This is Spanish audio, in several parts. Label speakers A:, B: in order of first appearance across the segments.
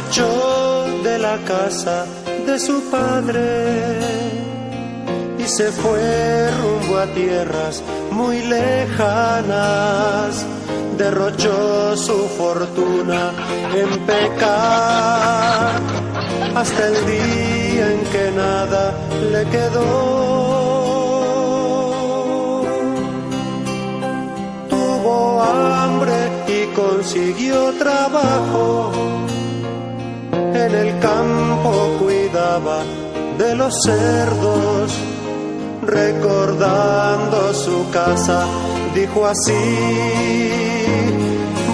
A: marchó de la casa de su padre y se fue rumbo a tierras muy lejanas. Derrochó su fortuna en pecar hasta el día en que nada le quedó. Tuvo hambre y consiguió trabajo. En el campo cuidaba de los cerdos. Recordando su casa, dijo así: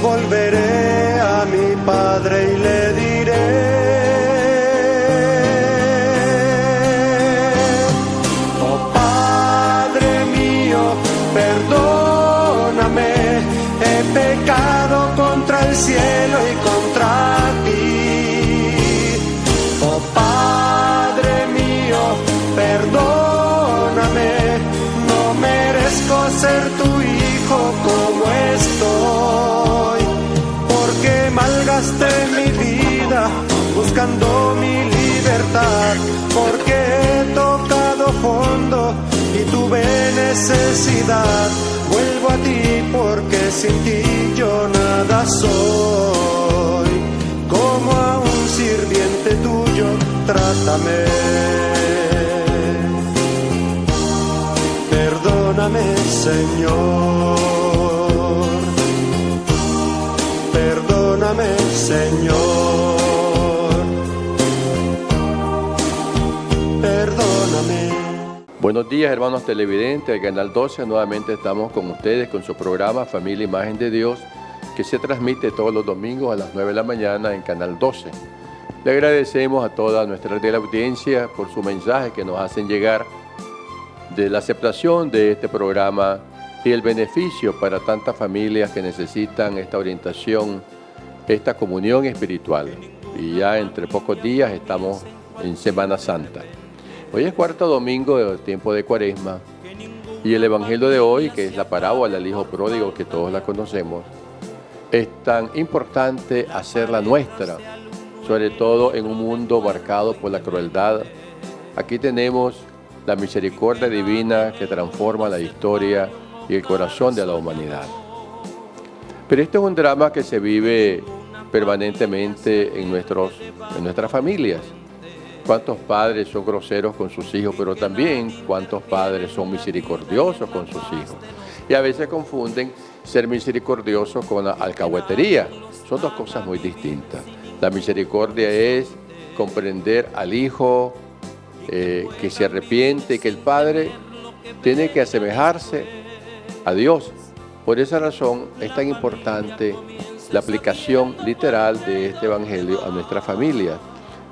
A: volveré a mi padre y le diré: oh Padre mío, perdóname, he pecado contra el cielo y contra ti. Oh Padre mío, perdóname, no merezco ser tu hijo como estoy, porque malgasté mi vida buscando mi libertad, porque he tocado fondo y tuve necesidad. Vuelvo a ti porque sin ti yo nada soy, como a un sirviente tuyo trátame. Perdóname, Señor, perdóname, Señor, perdóname.
B: Buenos días, hermanos televidentes del Canal 12. Nuevamente estamos con ustedes con su programa Familia Imagen de Dios, que se transmite todos los domingos a las 9 de la mañana en Canal 12. Le agradecemos a toda nuestra audiencia por su mensaje que nos hacen llegar de la aceptación de este programa y el beneficio para tantas familias que necesitan esta orientación, esta comunión espiritual. Y ya entre pocos días estamos en Semana Santa. Hoy es cuarto domingo del tiempo de Cuaresma y el evangelio de hoy, que es la parábola del hijo pródigo, que todos la conocemos, es tan importante hacerla nuestra, sobre todo en un mundo marcado por la crueldad. Aquí tenemos la misericordia divina que transforma la historia y el corazón de la humanidad. Pero este es un drama que se vive permanentemente en nuestras familias. ¿Cuántos padres son groseros con sus hijos? Pero también cuántos padres son misericordiosos con sus hijos. Y a veces confunden ser misericordiosos con la alcahuetería. Son dos cosas muy distintas. La misericordia es comprender al hijo, que se arrepiente, que el padre tiene que asemejarse a Dios. Por esa razón es tan importante la aplicación literal de este evangelio a nuestra familia,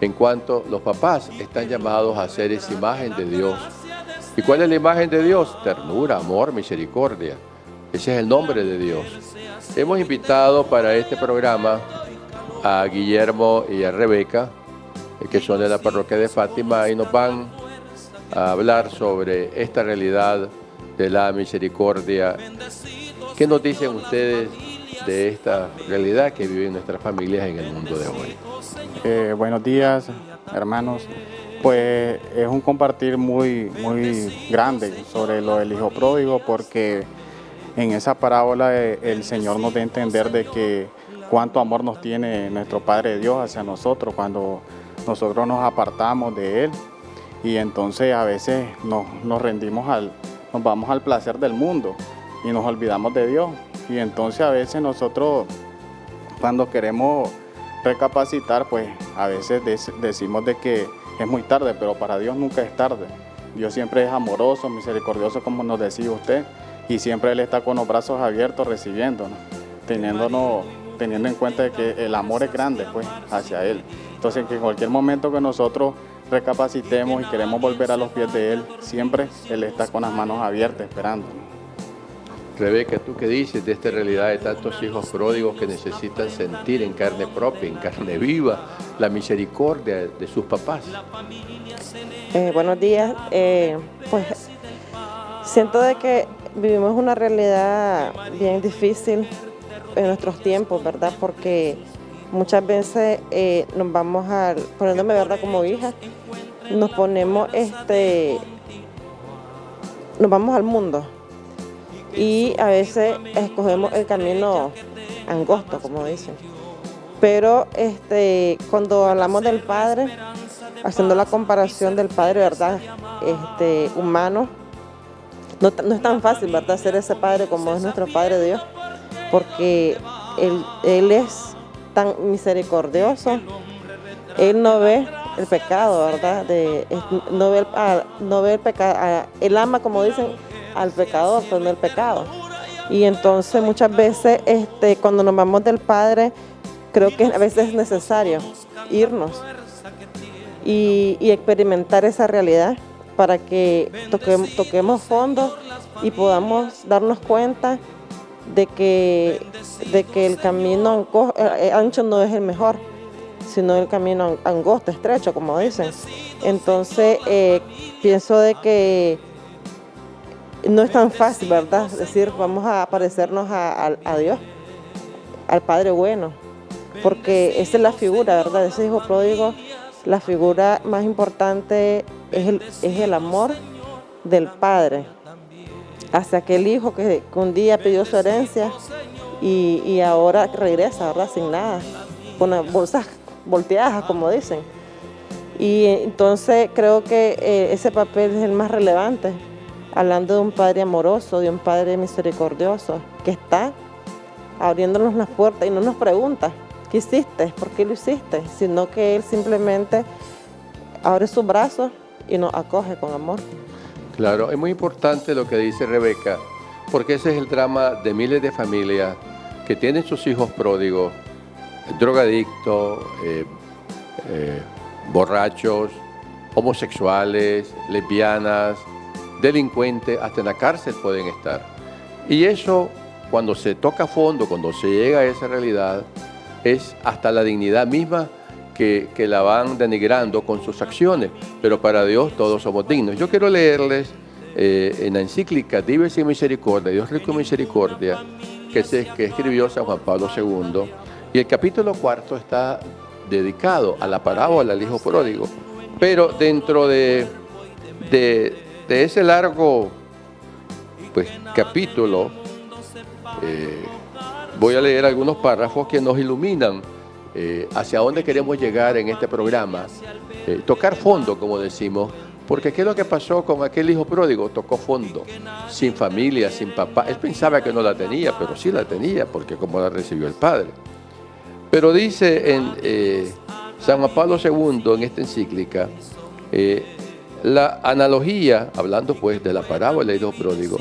B: en cuanto los papás están llamados a hacer esa imagen de Dios. ¿Y cuál es la imagen de Dios? Ternura, amor, misericordia. Ese es el nombre de Dios. Hemos invitado para este programa a Guillermo y a Rebeca, que son de la parroquia de Fátima, y nos van a hablar sobre esta realidad de la misericordia. ¿Qué nos dicen ustedes de esta realidad que viven nuestras familias en el mundo de hoy?
C: Buenos días, hermanos. Pues es un compartir muy grande sobre lo del hijo pródigo, porque en esa parábola el Señor nos da a entender de que cuánto amor nos tiene nuestro Padre Dios hacia nosotros cuando nosotros nos apartamos de Él, y entonces a veces nos vamos al placer del mundo y nos olvidamos de Dios. Y entonces a veces nosotros, cuando queremos recapacitar, pues a veces decimos de que es muy tarde, pero para Dios nunca es tarde. Dios siempre es amoroso, misericordioso, como nos decía usted, y siempre Él está con los brazos abiertos recibiéndonos, teniendo en cuenta de que el amor es grande, pues, hacia Él. Entonces, que en cualquier momento que nosotros recapacitemos y queremos volver a los pies de Él, siempre Él está con las manos abiertas esperándonos.
B: Rebeca, ¿tú qué dices de esta realidad de tantos hijos pródigos que necesitan sentir en carne propia, en carne viva, la misericordia de sus papás?
D: Buenos días. Pues siento de que vivimos una realidad bien difícil en nuestros tiempos, ¿verdad? Porque muchas veces nos vamos poniéndome, ¿verdad?, como hija, nos ponemos, nos vamos al mundo y a veces escogemos el camino angosto, como dicen. Pero cuando hablamos del Padre, haciendo la comparación del Padre, ¿verdad?, humano, no es tan fácil, ¿verdad?, ser ese Padre como es nuestro Padre Dios, porque Él es tan misericordioso. Él no ve el pecado, ¿verdad? No ve el pecado. Él ama, como dicen, al pecador, pero no el pecado. Y entonces muchas veces cuando nos vamos del Padre, creo que a veces es necesario irnos y experimentar esa realidad para que toquemos fondo y podamos darnos cuenta de que el camino ancho no es el mejor, sino el camino angosto, estrecho, como dicen. Entonces, pienso de que no es tan fácil, ¿verdad?, decir vamos a parecernos a Dios, al Padre bueno, porque esa es la figura, ¿verdad?, de ese hijo pródigo. La figura más importante es el amor del Padre hacia aquel hijo que un día pidió su herencia y ahora regresa, ¿verdad?, sin nada, con las bolsas volteadas, como dicen. Y entonces creo que ese papel es el más relevante, hablando de un Padre amoroso, de un Padre misericordioso, que está abriéndonos las puertas y no nos pregunta ¿qué hiciste? ¿Por qué lo hiciste? Sino que Él simplemente abre sus brazos y nos acoge con amor.
B: Claro, es muy importante lo que dice Rebeca, porque ese es el drama de miles de familias que tienen sus hijos pródigos, drogadictos, borrachos, homosexuales, lesbianas, delincuentes, hasta en la cárcel pueden estar. Y eso, cuando se toca a fondo, cuando se llega a esa realidad, es hasta la dignidad misma que la van denigrando con sus acciones, pero para Dios todos somos dignos. Yo quiero leerles en la encíclica Dives y Misericordia, Dios rico en misericordia, que escribió San Juan Pablo II, y el capítulo 4 está dedicado a la parábola del hijo pródigo, pero dentro de ese largo capítulo, voy a leer algunos párrafos que nos iluminan hacia dónde queremos llegar en este programa. Tocar fondo, como decimos, porque ¿qué es lo que pasó con aquel hijo pródigo? Tocó fondo, sin familia, sin papá. Él pensaba que no la tenía, pero sí la tenía, porque como la recibió el Padre. Pero dice en San Juan Pablo II, en esta encíclica, la analogía, hablando pues de la parábola del hijo pródigo,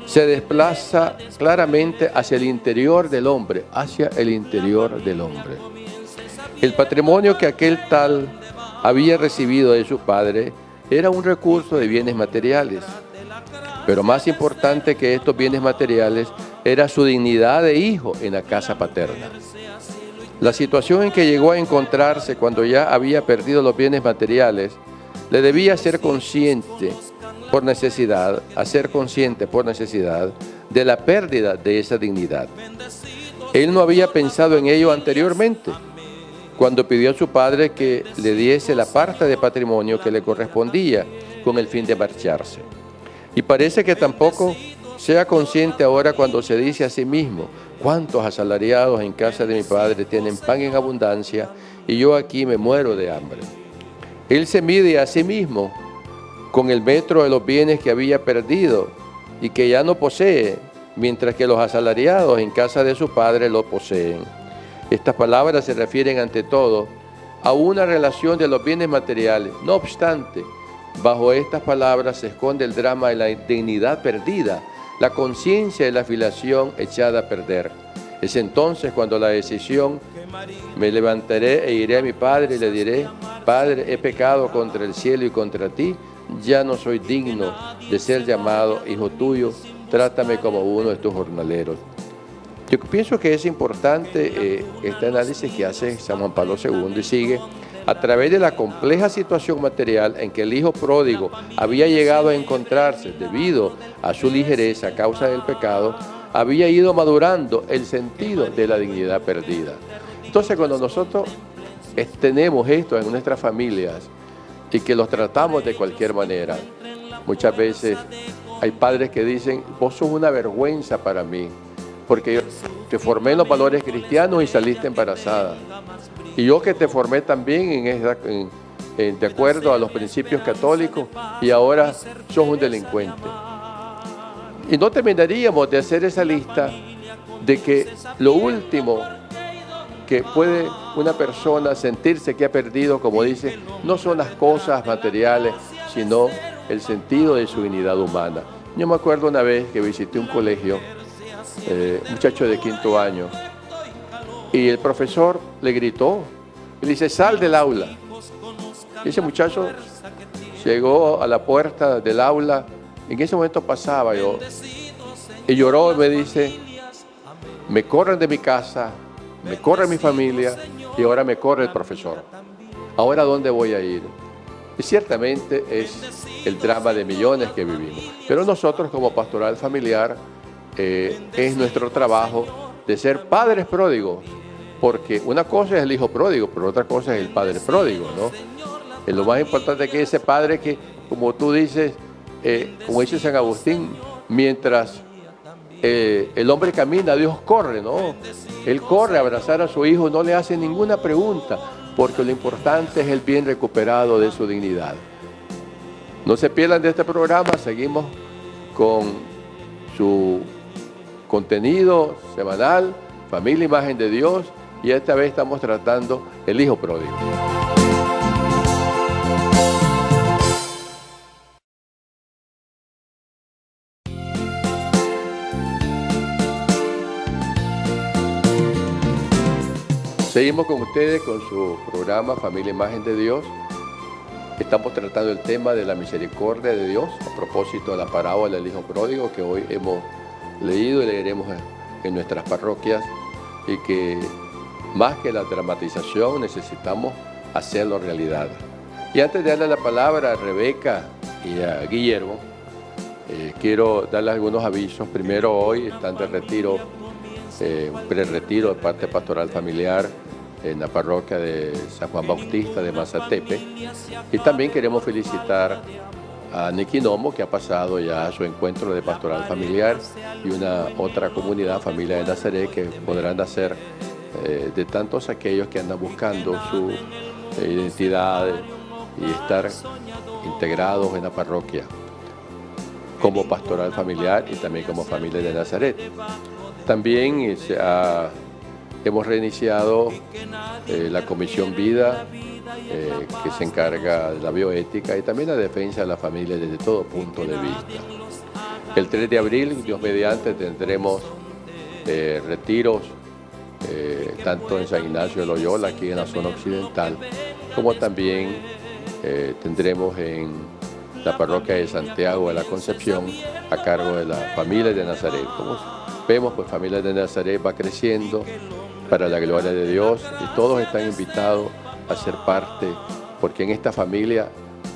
B: se desplaza claramente hacia el interior del hombre, hacia el interior del hombre. El patrimonio que aquel tal había recibido de su padre era un recurso de bienes materiales, pero más importante que estos bienes materiales era su dignidad de hijo en la casa paterna. La situación en que llegó a encontrarse cuando ya había perdido los bienes materiales le debía hacer consciente por necesidad de la pérdida de esa dignidad. Él no había pensado en ello anteriormente, cuando pidió a su padre que le diese la parte de patrimonio que le correspondía con el fin de marcharse. Y parece que tampoco sea consciente ahora cuando se dice a sí mismo: ¿cuántos asalariados en casa de mi padre tienen pan en abundancia y yo aquí me muero de hambre? Él se mide a sí mismo con el metro de los bienes que había perdido y que ya no posee, mientras que los asalariados en casa de su padre lo poseen. Estas palabras se refieren ante todo a una relación de los bienes materiales. No obstante, bajo estas palabras se esconde el drama de la dignidad perdida, la conciencia de la filiación echada a perder. Es entonces cuando la decisión: me levantaré e iré a mi padre y le diré: Padre, he pecado contra el cielo y contra ti, ya no soy digno de ser llamado hijo tuyo, trátame como uno de tus jornaleros. Yo pienso que es importante este análisis que hace San Juan Pablo II y sigue: a través de la compleja situación material en que el hijo pródigo había llegado a encontrarse debido a su ligereza a causa del pecado, había ido madurando el sentido de la dignidad perdida. Entonces, cuando nosotros tenemos esto en nuestras familias y que los tratamos de cualquier manera, muchas veces hay padres que dicen, vos sos una vergüenza para mí, porque yo te formé en los valores cristianos y saliste embarazada. Y yo que te formé también de acuerdo a los principios católicos y ahora sos un delincuente. Y no terminaríamos de hacer esa lista de que lo último que puede una persona sentirse que ha perdido, como dice, no son las cosas materiales, sino el sentido de su dignidad humana. Yo me acuerdo una vez que visité un colegio, un muchacho de 5º año, y el profesor le gritó, y le dice, sal del aula. Y ese muchacho llegó a la puerta del aula, en ese momento pasaba yo, y lloró y me dice, me corren de mi casa, me corre mi familia y ahora me corre el profesor. ¿Ahora dónde voy a ir? Y ciertamente es el drama de millones que vivimos. Pero nosotros como pastoral familiar es nuestro trabajo de ser padres pródigos, porque una cosa es el hijo pródigo, pero otra cosa es el padre pródigo, ¿no? Lo más importante es que ese padre que, como tú dices, como dice San Agustín, mientras el hombre camina, Dios corre, ¿no? Él corre a abrazar a su hijo, no le hace ninguna pregunta, porque lo importante es el bien recuperado de su dignidad. No se pierdan de este programa, seguimos con su contenido semanal, Familia Imagen de Dios, y esta vez estamos tratando el hijo pródigo. Seguimos con ustedes con su programa Familia Imagen de Dios. Estamos tratando el tema de la misericordia de Dios a propósito de la parábola del hijo pródigo que hoy hemos leído y leeremos en nuestras parroquias, y que más que la dramatización necesitamos hacerlo realidad. Y antes de darle la palabra a Rebeca y a Guillermo, quiero darles algunos avisos. Primero, hoy están de retiro, un pre-retiro de parte pastoral familiar en la parroquia de San Juan Bautista de Mazatepe. Y también queremos felicitar a Niquinomo, que ha pasado ya a su encuentro de pastoral familiar, y una otra comunidad, Familia de Nazaret, que podrán hacer de tantos aquellos que andan buscando su identidad y estar integrados en la parroquia como pastoral familiar y también como Familia de Nazaret. También hemos reiniciado la Comisión Vida, que se encarga de la bioética y también la defensa de la familia desde todo punto de vista. El 3 de abril, Dios mediante, tendremos retiros tanto en San Ignacio de Loyola, aquí en la zona occidental, como también tendremos en la parroquia de Santiago de la Concepción a cargo de la Familia de Nazaret. Como vemos, pues Familia de Nazaret va creciendo para la gloria de Dios y todos están invitados a ser parte, porque en esta familia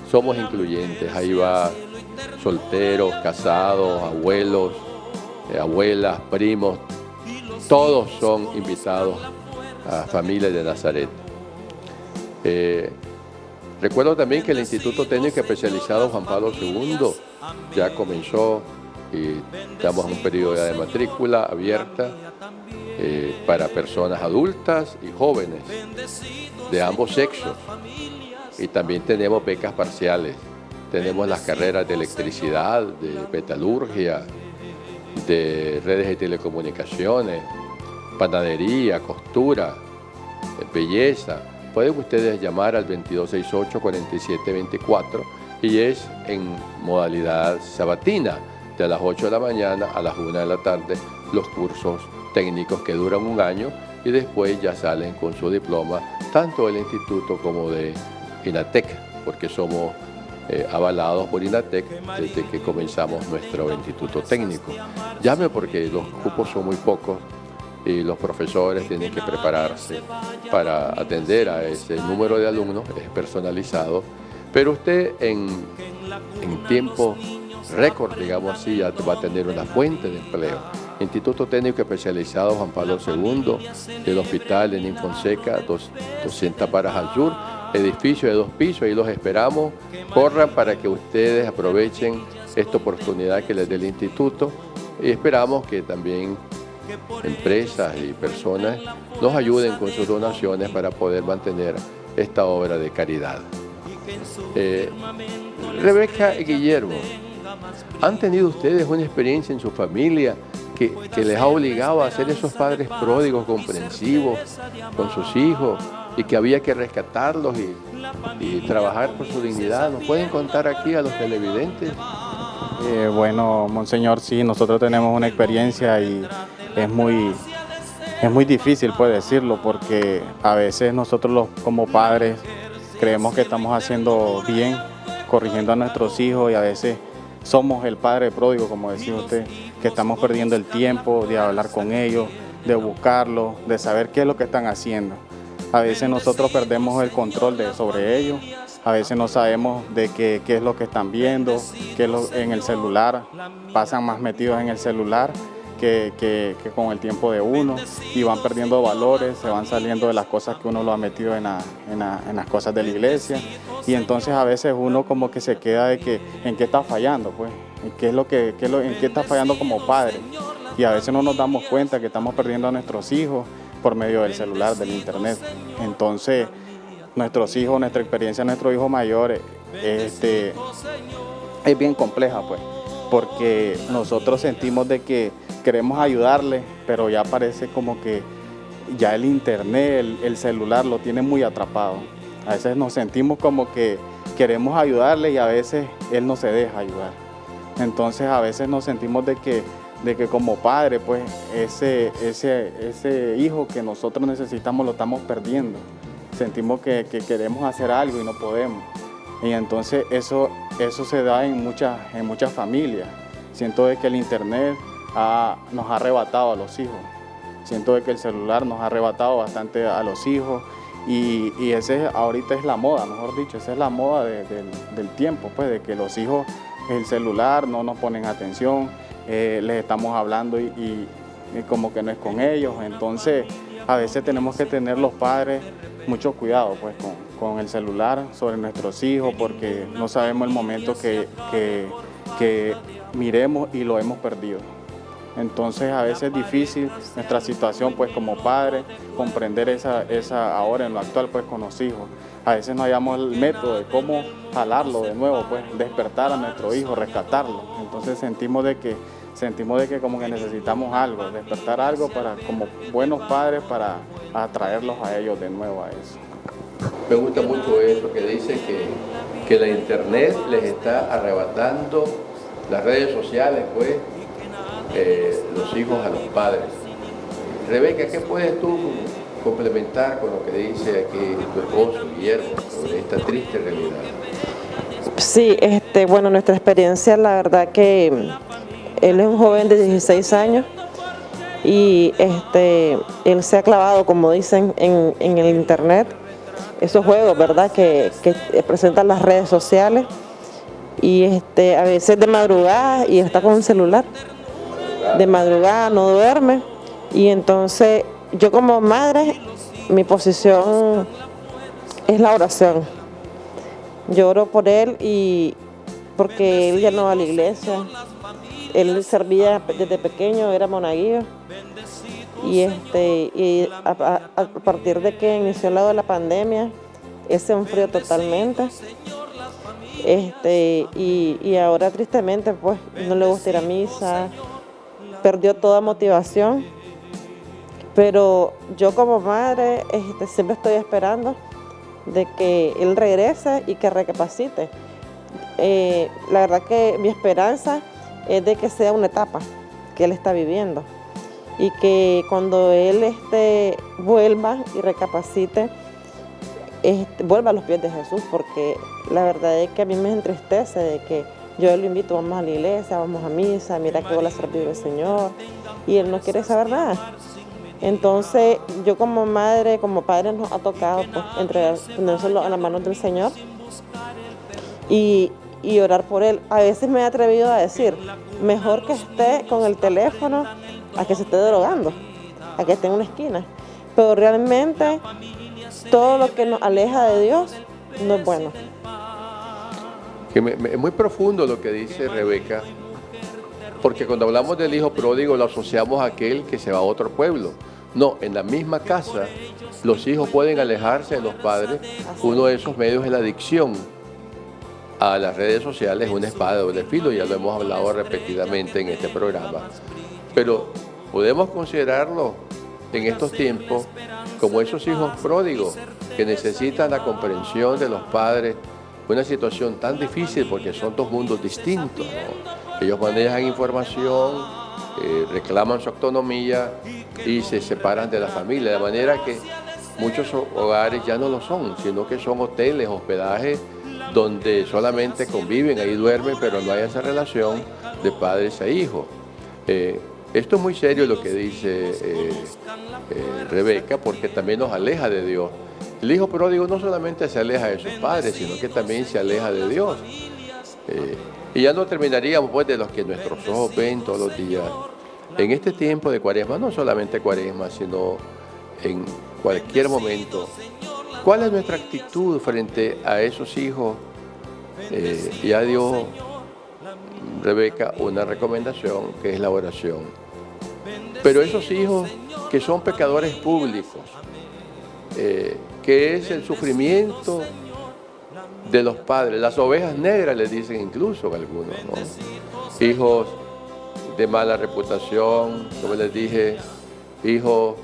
B: somos incluyentes. Ahí va solteros, casados, abuelos, abuelas, primos, todos son invitados a Familia de Nazaret. Recuerdo también que el Instituto Técnico Especializado Juan Pablo II ya comenzó y estamos en un periodo de matrícula abierta para personas adultas y jóvenes de ambos sexos. Y también tenemos becas parciales. Tenemos las carreras de electricidad, de metalurgia, de redes de telecomunicaciones, panadería, costura, belleza. Pueden ustedes llamar al 2268-4724 y es en modalidad sabatina, de las 8 de la mañana a las 1 de la tarde, los cursos técnicos que duran un año y después ya salen con su diploma, tanto del instituto como de INATEC, porque somos avalados por INATEC desde que comenzamos nuestro instituto técnico. Llame porque los cupos son muy pocos y los profesores tienen que prepararse para atender a ese número de alumnos, es personalizado, pero usted en tiempo récord, digamos así, ya va a tener una fuente de empleo. Instituto Técnico Especializado Juan Pablo II, del Hospital de Ninfonseca, 200 varas al sur, edificio de 2 pisos, ahí los esperamos. Corran para que ustedes aprovechen esta oportunidad que les dé el instituto y esperamos que también empresas y personas nos ayuden con sus donaciones para poder mantener esta obra de caridad. Rebeca y Guillermo, ¿han tenido ustedes una experiencia en su familia que les ha obligado a ser esos padres pródigos, comprensivos con sus hijos y que había que rescatarlos y trabajar por su dignidad? ¿Nos pueden contar aquí a los televidentes?
C: Bueno, monseñor, sí, nosotros tenemos una experiencia y es muy difícil, puede decirlo, porque a veces nosotros como padres creemos que estamos haciendo bien, corrigiendo a nuestros hijos y a veces somos el padre pródigo, como decía usted, que estamos perdiendo el tiempo de hablar con ellos, de buscarlos, de saber qué es lo que están haciendo. A veces nosotros perdemos el control sobre ellos, a veces no sabemos de qué es lo que están viendo, en el celular, pasan más metidos en el celular que con el tiempo de uno y van perdiendo valores, se van saliendo de las cosas que uno lo ha metido en las cosas de la iglesia y entonces a veces uno como que se queda de que en qué está fallando, pues, en qué está fallando como padre y a veces no nos damos cuenta que estamos perdiendo a nuestros hijos por medio del celular, del internet. Entonces nuestros hijos, nuestra experiencia, nuestros hijos mayores es bien compleja, pues, porque nosotros sentimos de que queremos ayudarle, pero ya parece como que ya el internet, el celular lo tiene muy atrapado. A veces nos sentimos como que queremos ayudarle y a veces él no se deja ayudar. Entonces a veces nos sentimos de que como padre, pues ese hijo que nosotros necesitamos lo estamos perdiendo. Sentimos que queremos hacer algo y no podemos. Y entonces eso se da en muchas familias. Siento de que el internet nos ha arrebatado a los hijos. Siento de que el celular nos ha arrebatado bastante a los hijos y ahorita es la moda, mejor dicho, esa es la moda del tiempo, pues, de que los hijos, el celular, no nos ponen atención, les estamos hablando y como que no es con ellos. Entonces a veces tenemos que tener los padres mucho cuidado, pues, con el celular sobre nuestros hijos, porque no sabemos el momento que miremos y lo hemos perdido. Entonces a veces es difícil nuestra situación, pues, como padres, comprender esa ahora en lo actual, pues, con los hijos. A veces no hallamos el método de cómo jalarlo de nuevo, pues, despertar a nuestro hijo, rescatarlo. Entonces sentimos de que como que necesitamos algo, despertar algo como buenos padres para atraerlos a ellos de nuevo a eso.
B: Me gusta mucho eso que dice que la internet les está arrebatando, las redes sociales, pues, los hijos a los padres. Rebeca, ¿qué puedes tú complementar con lo que dice aquí tu esposo, Guillermo, sobre esta triste realidad?
D: Sí, bueno, nuestra experiencia, la verdad que él es un joven de 16 años y él se ha clavado, como dicen, en el internet, esos juegos, ¿verdad?, que presentan las redes sociales y a veces de madrugada y está con un celular. De madrugada no duerme y entonces yo como madre, mi posición es la oración. Yo oro por él y porque él ya no va a la iglesia, él servía desde pequeño, era monaguillo y a partir de que inició el lado de la pandemia, él se enfrió totalmente. Y ahora tristemente pues no le gusta ir a misa, perdió toda motivación, pero yo como madre siempre estoy esperando de que él regrese y que recapacite. La verdad que mi esperanza es de que sea una etapa que él está viviendo y que cuando él vuelva y recapacite, vuelva a los pies de Jesús, porque la verdad es que a mí me entristece de que yo lo invito, vamos a la iglesia, vamos a misa, mira que voy a servir al Señor, y él no quiere saber nada. Entonces, yo como madre, como padre, nos ha tocado pues, ponérselo a las manos del Señor y orar por él. A veces me he atrevido a decir, mejor que esté con el teléfono a que se esté drogando, a que esté en una esquina. Pero realmente todo lo que nos aleja de Dios no es bueno.
B: Es muy profundo lo que dice Rebeca, porque cuando hablamos del hijo pródigo lo asociamos a aquel que se va a otro pueblo. No, en la misma casa los hijos pueden alejarse de los padres. Uno de esos medios es la adicción a las redes sociales, una espada de doble filo, ya lo hemos hablado repetidamente en este programa. Pero podemos considerarlo en estos tiempos como esos hijos pródigos que necesitan la comprensión de los padres. Una situación tan difícil porque son dos mundos distintos, ¿no? Ellos manejan información, reclaman su autonomía y se separan de la familia, de manera que muchos hogares ya no lo son, sino que son hoteles, hospedajes donde solamente conviven, ahí duermen, pero no hay esa relación de padres a hijos. Esto es muy serio lo que dice Rebeca, porque también nos aleja de Dios. El hijo pródigo no solamente se aleja de sus padres, sino que también se aleja de Dios. Y ya no terminaríamos pues de los que nuestros ojos ven todos los días. En este tiempo de Cuaresma, no solamente Cuaresma, sino en cualquier momento, ¿cuál es nuestra actitud frente a esos hijos? Ya dio Rebeca una recomendación que es la oración. Pero esos hijos que son pecadores públicos, que es el sufrimiento de los padres, las ovejas negras les dicen incluso algunos, ¿no? Hijos de mala reputación, como les dije, hijos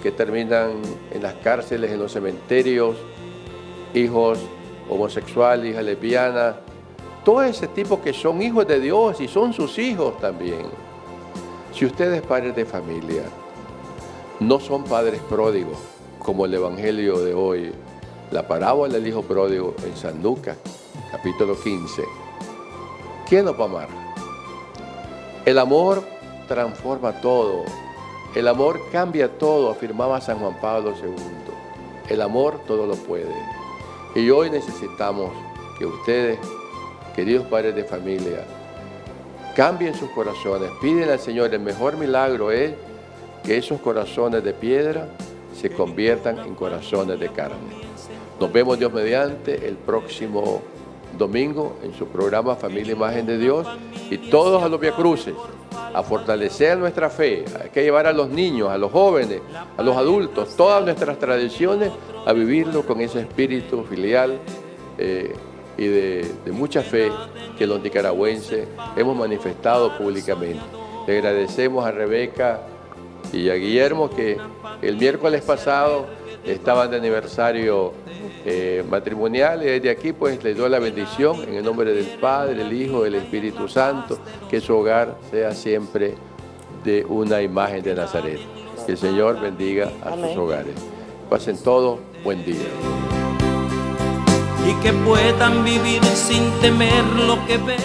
B: que terminan en las cárceles, en los cementerios, hijos homosexuales, hijas lesbianas, todo ese tipo que son hijos de Dios y son sus hijos también. Si ustedes, padres de familia, no son padres pródigos, como el Evangelio de hoy, la parábola del hijo pródigo en San Lucas, capítulo 15, ¿quién nos va a amar? El amor transforma todo, el amor cambia todo, afirmaba San Juan Pablo II. El amor todo lo puede. Y hoy necesitamos que ustedes, queridos padres de familia, cambien sus corazones, piden al Señor. El mejor milagro es que esos corazones de piedra se conviertan en corazones de carne. Nos vemos, Dios mediante, el próximo domingo en su programa Familia Imagen de Dios, y todos a los viacruces, a fortalecer nuestra fe. Hay que llevar a los niños, a los jóvenes, a los adultos, todas nuestras tradiciones, a vivirlo con ese espíritu filial y de mucha fe que los nicaragüenses hemos manifestado públicamente. Le agradecemos a Rebeca y a Guillermo, que el miércoles pasado estaban de aniversario matrimonial, y desde aquí pues les doy la bendición en el nombre del Padre, del Hijo, del Espíritu Santo, que su hogar sea siempre de una imagen de Nazaret. Que el Señor bendiga a sus hogares. Pasen todos buen día.
E: Y que puedan vivir sin temer lo que ven.